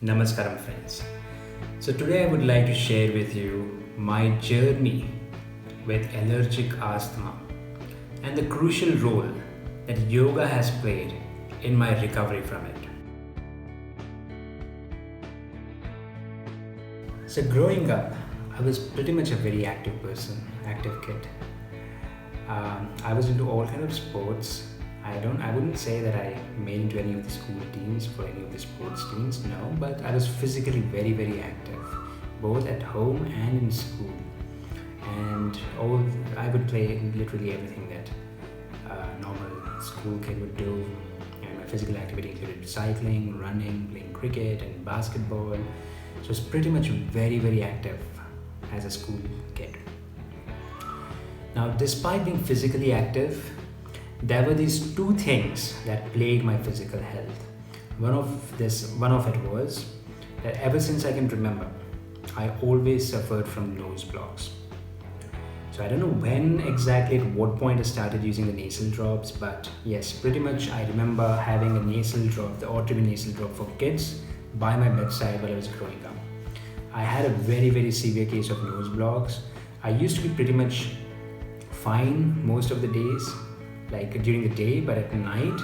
Namaskaram, friends. So, today I would like to share with you my journey with allergic asthma and the crucial role that yoga has played in my recovery from it. So, growing up, I was pretty much a very active person, active kid. I was into all kind of sports. I wouldn't say that I made into any of the school teams for any of the sports teams, no, but I was physically very, very active, both at home and in school. And I would play literally everything that a normal school kid would do. And my physical activity included cycling, running, playing cricket, and basketball. So I was pretty much very, very active as a school kid. Now, despite being physically active, there were these two things that plagued my physical health. One of it was that ever since I can remember, I always suffered from nose blocks. So I don't know when exactly, at what point I started using the nasal drops, but yes, pretty much I remember having a nasal drop, the Otrivin nasal drop for kids, by my bedside while I was growing up. I had a very, very severe case of nose blocks. I used to be pretty much fine most of the days, like during the day, but at night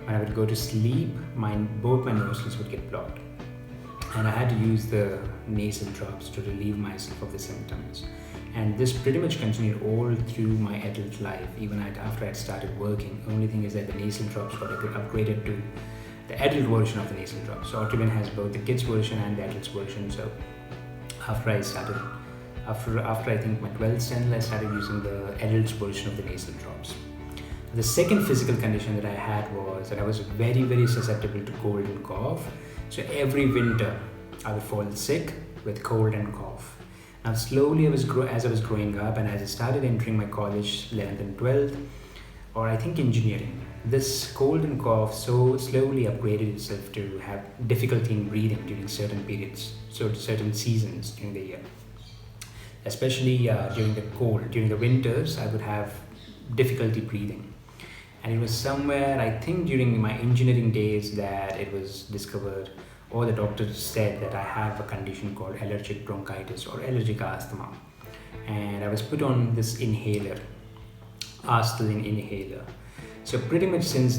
when I would go to sleep, both my nostrils would get blocked. And I had to use the nasal drops to relieve myself of the symptoms. And this pretty much continued all through my adult life, even after I'd started working. The only thing is that the nasal drops got upgraded to the adult version of the nasal drops. So Otrivin has both the kids version and the adults version. So after I think my 12th standard, I started using the adults version of the nasal drops. The second physical condition that I had was that I was very, very susceptible to cold and cough. So every winter I would fall sick with cold and cough. Now slowly as I was growing up and as I started entering my college 11th and 12th, or I think engineering, this cold and cough so slowly upgraded itself to have difficulty in breathing during certain periods, so certain seasons during the year. Especially during the winters, I would have difficulty breathing. And it was somewhere, I think during my engineering days, that it was discovered, or the doctor said that I have a condition called allergic bronchitis or allergic asthma. And I was put on this inhaler, Asthma inhaler. So pretty much since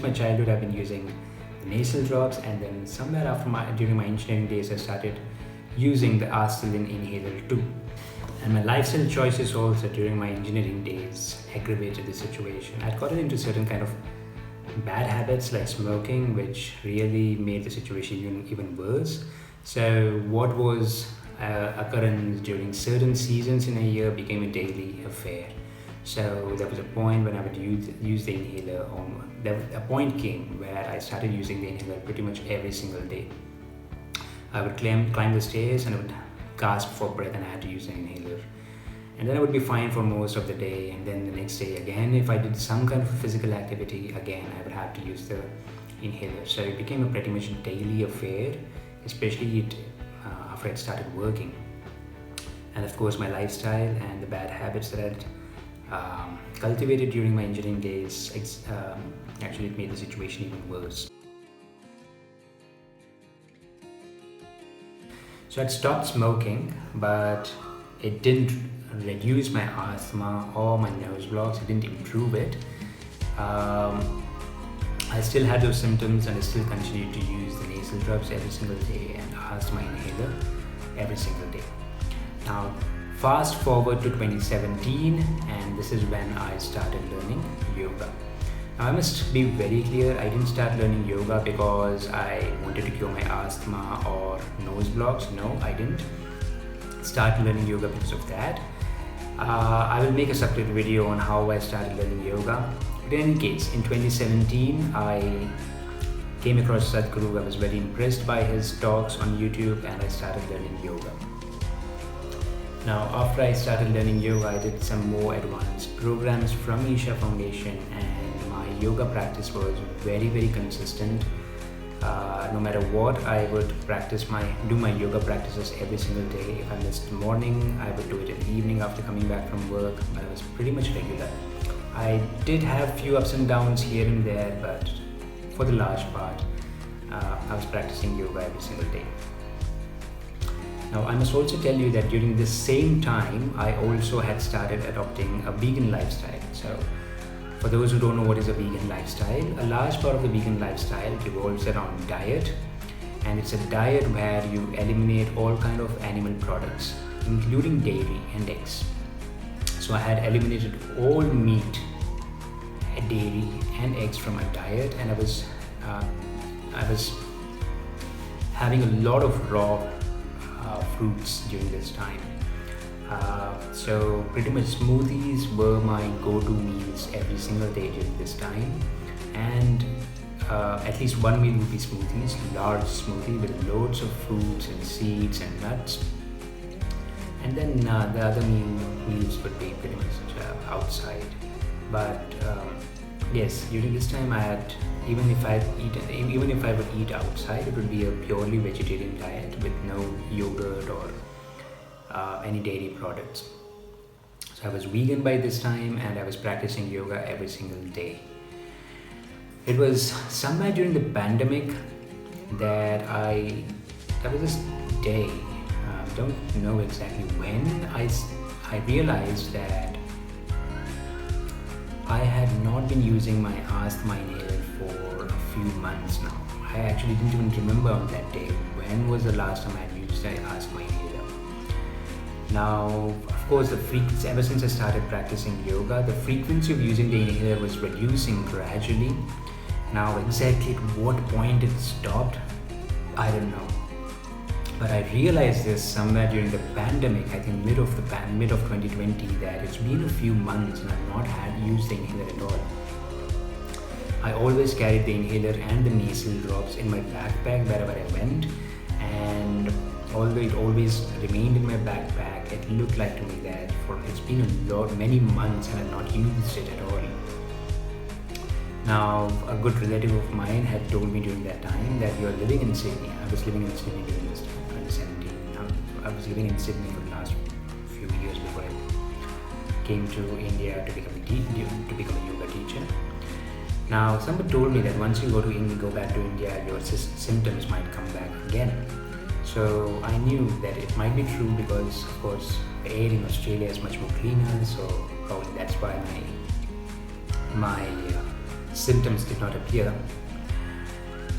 my childhood, I've been using the nasal drops, and then somewhere during my engineering days, I started using the Asthma inhaler too. And my lifestyle choices also during my engineering days aggravated the situation. I'd gotten into certain kind of bad habits like smoking, which really made the situation even worse. So what was occurrence during certain seasons in a year became a daily affair. So there was a point when I would use the inhaler. A point came where I started using the inhaler pretty much every single day. I would climb the stairs and I would gasp for breath, and I had to use an inhaler. And then I would be fine for most of the day, and then the next day again, if I did some kind of physical activity, again I would have to use the inhaler. So it became a pretty much daily affair, especially after I started working. And of course my lifestyle and the bad habits that I'd cultivated during my engineering days, actually it made the situation even worse. So I'd stopped smoking, but it didn't reduce my asthma or my nose blocks. It didn't improve it. I still had those symptoms, and I still continued to use the nasal drops every single day and asthma inhaler every single day. Now, fast forward to 2017, and this is when I started learning yoga. Now, I must be very clear, I didn't start learning yoga because I wanted to cure my asthma or nose blocks. No, I didn't start learning yoga because of that. I will make a separate video on how I started learning yoga. But in any case, in 2017, I came across Sadhguru. I was very impressed by his talks on YouTube, and I started learning yoga. Now, after I started learning yoga, I did some more advanced programs from Isha Foundation, and my yoga practice was very, very consistent. No matter what, I would do my yoga practices every single day. If I missed the morning, I would do it in the evening after coming back from work, but I was pretty much regular. I did have few ups and downs here and there, but for the large part, I was practicing yoga every single day. Now, I must also tell you that during this same time, I also had started adopting a vegan lifestyle. So, for those who don't know what is a vegan lifestyle, a large part of the vegan lifestyle revolves around diet, and it's a diet where you eliminate all kind of animal products, including dairy and eggs. So I had eliminated all meat, dairy, and eggs from my diet, and I was having a lot of raw fruits during this time. So pretty much smoothies were my go-to meals every single day during this time, and at least one meal would be smoothies, large smoothie with loads of fruits and seeds and nuts. And then the other meals would be pretty much outside. But yes, during this time I had, even if I would eat outside, it would be a purely vegetarian diet with no yogurt or any dairy products. So I was vegan by this time, and I was practicing yoga every single day. It was somewhere during the pandemic that there was this day, don't know exactly when, I realized that I had not been using my asthma inhaler for a few months now. I actually didn't even remember on that day when was the last time I had used an asthma inhaler. Now, of course, ever since I started practicing yoga, the frequency of using the inhaler was reducing gradually. Now, exactly at what point it stopped, I don't know. But I realized this somewhere during the pandemic, I think mid of 2020, that it's been a few months and I've not used the inhaler at all. I always carried the inhaler and the nasal drops in my backpack wherever I went, and although it always remained in my backpack, it looked like to me that it's been many months and I've not used it at all. Now, a good relative of mine had told me during that time that you're living in Sydney. I was living in Sydney during this time, 2017. I was living in Sydney for the last few years before I came to India to become a yoga teacher. Now, someone told me that once you go back to India, your symptoms might come back again. So I knew that it might be true because, of course, the air in Australia is much more cleaner. So probably that's why my symptoms did not appear.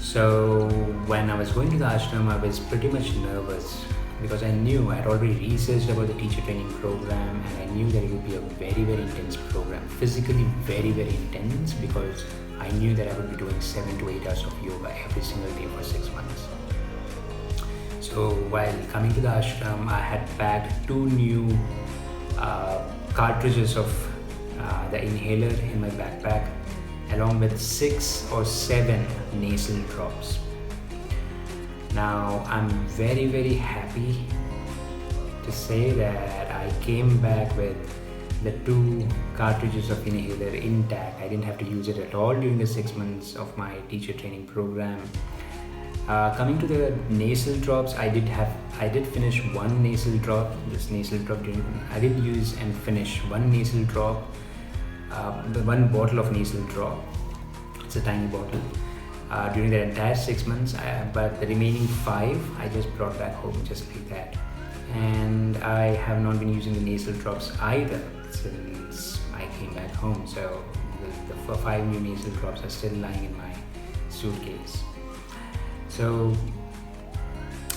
So when I was going to the ashram, I was pretty much nervous because I knew I had already researched about the teacher training program, and I knew that it would be a very, very intense program, physically very, very intense, because I knew that I would be doing 7 to 8 hours of yoga every single day for 6 months. So while coming to the ashram, I had packed 2 new cartridges of the inhaler in my backpack, along with 6 or 7 nasal drops. Now, I'm very, very happy to say that I came back with the 2 cartridges of inhaler intact. I didn't have to use it at all during the 6 months of my teacher training program. Coming to the nasal drops, I did finish one nasal drop. I did use and finish one nasal drop, one bottle of nasal drop. It's a tiny bottle. During the entire 6 months, but the remaining 5 I just brought back home just like that. And I have not been using the nasal drops either since I came back home. So the 5 new nasal drops are still lying in my suitcase. So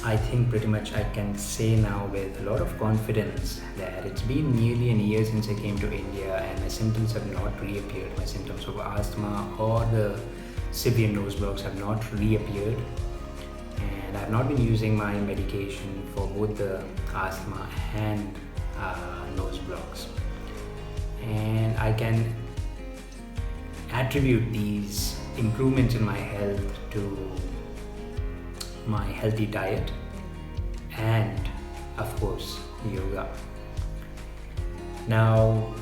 I think pretty much I can say now with a lot of confidence that it's been nearly a year since I came to India, and my symptoms have not reappeared. My symptoms of asthma or the severe nose blocks have not reappeared, and I've not been using my medication for both the asthma and nose blocks. And I can attribute these improvements in my health to my healthy diet and, of course, yoga. Now,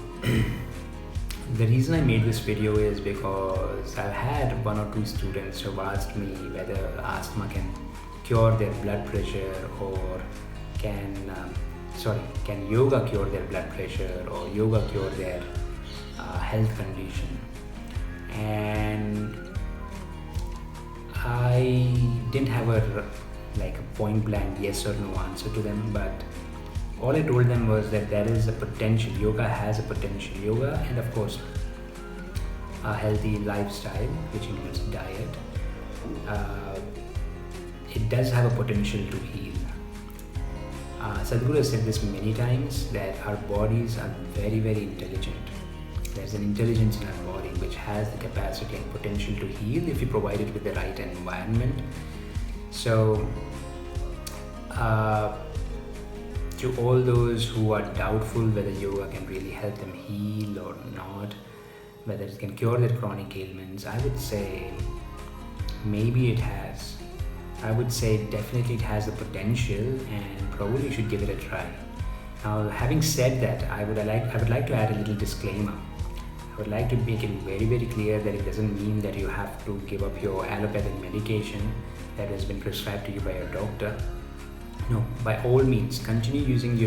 the reason I made this video is because I've had 1 or 2 students who have asked me whether asthma can cure their blood pressure, or can yoga cure their blood pressure, or yoga cure their health condition. And I didn't have like a point blank yes or no answer to them, but all I told them was that there is a potential. Yoga has a potential. Yoga, and of course, a healthy lifestyle, which includes diet, uh, it does have a potential to heal. Sadhguru has said this many times that our bodies are very, very intelligent. There's an intelligence in our body which has the capacity and potential to heal if you provide it with the right environment. So, to all those who are doubtful whether yoga can really help them heal or not, whether it can cure their chronic ailments, I would say maybe it has. I would say definitely it has the potential, and probably you should give it a try. Now, having said that, I would like to add a little disclaimer. I would like to make it very, very clear that it doesn't mean that you have to give up your allopathic medication that has been prescribed to you by your doctor. No, by all means, continue using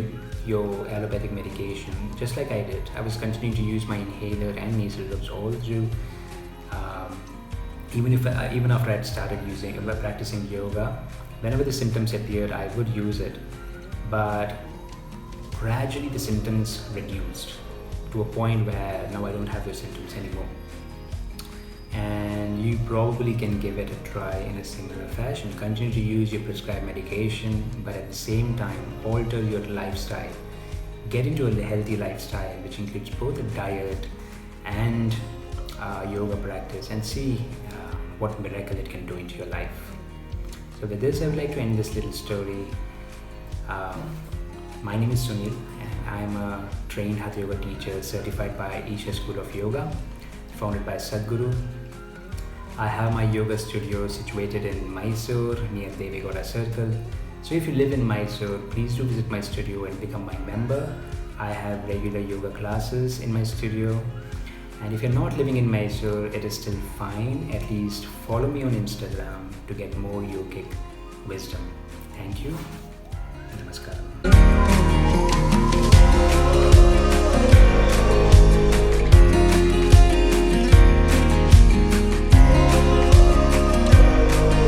your allopathic medication, just like I did. I was continuing to use my inhaler and nasal drops all through. Even after I had started practicing yoga, whenever the symptoms appeared, I would use it. But gradually the symptoms reduced to a point where now I don't have those symptoms anymore. And you probably can give it a try in a similar fashion. Continue to use your prescribed medication, but at the same time alter your lifestyle. Get into a healthy lifestyle, which includes both a diet and yoga practice, and see what miracle it can do into your life. So with this, I would like to end this little story. My name is Sunil, and I'm a trained Hatha Yoga teacher certified by Isha School of Yoga, founded by Sadhguru. I have my yoga studio situated in Mysore near Devegowda Circle. So if you live in Mysore, please do visit my studio and become my member. I have regular yoga classes in my studio. And if you're not living in Mysore, it is still fine. At least follow me on Instagram to get more yogic wisdom. Thank you. Namaskaram.